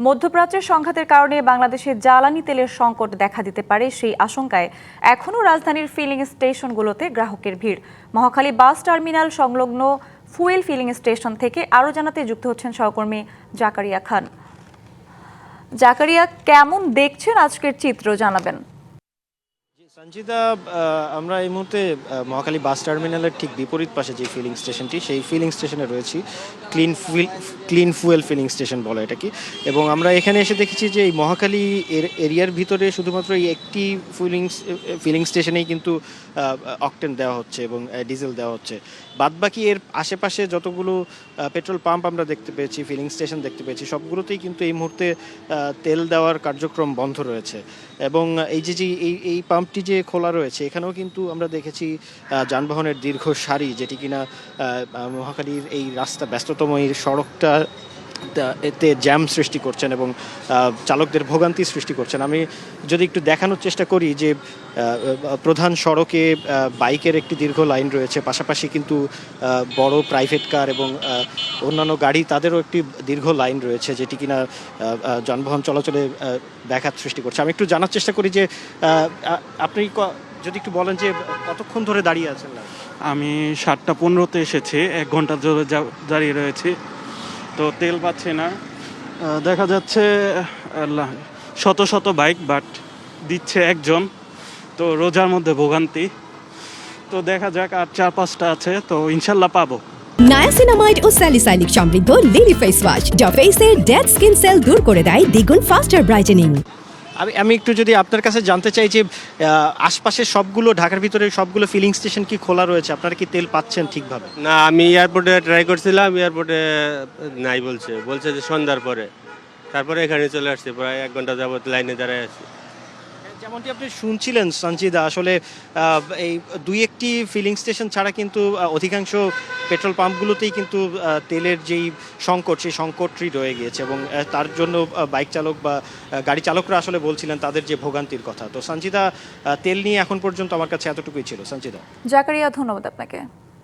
মধ্যপ্রাচ্যের সংঘাতের কারণে বাংলাদেশে জ্বালানি তেলের সংকট দেখা দিতে পারে, সেই আশঙ্কায় এখনও রাজধানীর ফিলিং স্টেশনগুলোতে গ্রাহকের ভিড়। মহাখালী বাস টার্মিনাল সংলগ্ন ফুয়েল ফিলিং স্টেশন থেকে আরও জানাতে যুক্ত হচ্ছেন সহকর্মী জাকারিয়া খান। জাকারিয়া, কেমন দেখছেন আজকের চিত্র, জানাবেন। সঞ্চিতা, আমরা এই মুহূর্তে মহাখালী বাস টার্মিনালের ঠিক বিপরীত পাশে যে ফিলিং স্টেশনটি, সেই ফিলিং স্টেশনে রয়েছি। ক্লিন ফুয়েল ফিলিং স্টেশন বলে এটাকে। এবং আমরা এখানে এসে দেখেছি যে এই মহাখালী এরিয়ার ভিতরে শুধুমাত্র এই একটি ফিলিং স্টেশনেই কিন্তু অকটেন দেওয়া হচ্ছে এবং ডিজেল দেওয়া হচ্ছে। বাদবাকি এর আশেপাশে যতগুলো পেট্রোল পাম্প আমরা দেখতে পেয়েছি, ফিলিং স্টেশন দেখতে পেয়েছি, সবগুলোতেই কিন্তু এই মুহূর্তে তেল দেওয়ার কার্যক্রম বন্ধ রয়েছে। এবং এই যে এই পাম্পটি যে খোলা রয়েছে, এখানেও কিন্তু আমরা দেখেছি যানবাহনের দীর্ঘ সারি, যেটি কিনা মহাখালীর এই রাস্তা ব্যস্ততম এই সড়কটা এতে জ্যাম সৃষ্টি করছেন এবং চালকদের ভোগান্তি সৃষ্টি করছেন। আমি যদি একটু দেখানোর চেষ্টা করি যে প্রধান সড়কে বাইকের একটি দীর্ঘ লাইন রয়েছে, পাশাপাশি কিন্তু বড় প্রাইভেট কার এবং অন্যান্য গাড়ি, তাদেরও একটি দীর্ঘ লাইন রয়েছে, যেটি কিনা যানবাহন চলাচলে ব্যাঘাত সৃষ্টি করছে। আমি একটু জানার চেষ্টা করি যে আপনি যদি একটু বলেন যে কতক্ষণ ধরে দাঁড়িয়ে আছেন? আমি 7:15-তে এসেছি, 1 ঘন্টা ধরে দাঁড়িয়ে রয়েছি, তো তেল পাচ্ছি না। দেখা যাচ্ছে শত শত বাইক, বাট দিচ্ছে একজন, তো রোজার মধ্যে ভোগান্তি। তো দেখা যাক, আর 4-5টা আছে, তো ইনশাল্লাহ পাবো। নায়াসিনামাইড ও স্যালিসাইলিক সমৃদ্ধ লিলি ফেস ওয়াশ, যা ফেসের ডেড স্কিন সেল দূর করে দেয় দ্বিগুণ ফাস্টার ব্রাইটেনিং। আমি একটু যদি আপনার কাছে জানতে চাই যে আশপাশের সবগুলো, ঢাকার ভিতরে সবগুলো ফিলিং স্টেশন কি খোলা রয়েছে? আপনারা কি তেল পাচ্ছেন ঠিকভাবে? না, আমি এয়ারপোর্টে ট্রাই করছিলাম, এয়ারপোর্টে নাই বলছে যে সন্ধ্যার পরে। তারপরে এখানে চলে আসছি, প্রায় 1 ঘন্টা যাবত লাইনে দাঁড়ায় আছি। যেমনটি আপনি শুনছিলেন সঞ্চিদা, আসলে এই 2-1টি ফিলিং স্টেশন ছাড়া কিন্তু অধিকাংশ পেট্রোল পাম্পগুলোতেই কিন্তু তেলের যেই সংকট, সেই সংকটটি রয়ে গিয়েছে এবং তার জন্য বাইক চালক বা গাড়ি চালকরা আসলে বলছিলেন তাদের যে ভোগান্তির কথা। তো সঞ্চিদা, তেল নিয়ে এখন পর্যন্ত আমার কাছে এতটুকুই ছিল। সঞ্চিদা। জাকারিয়া, ধন্যবাদ আপনাকে।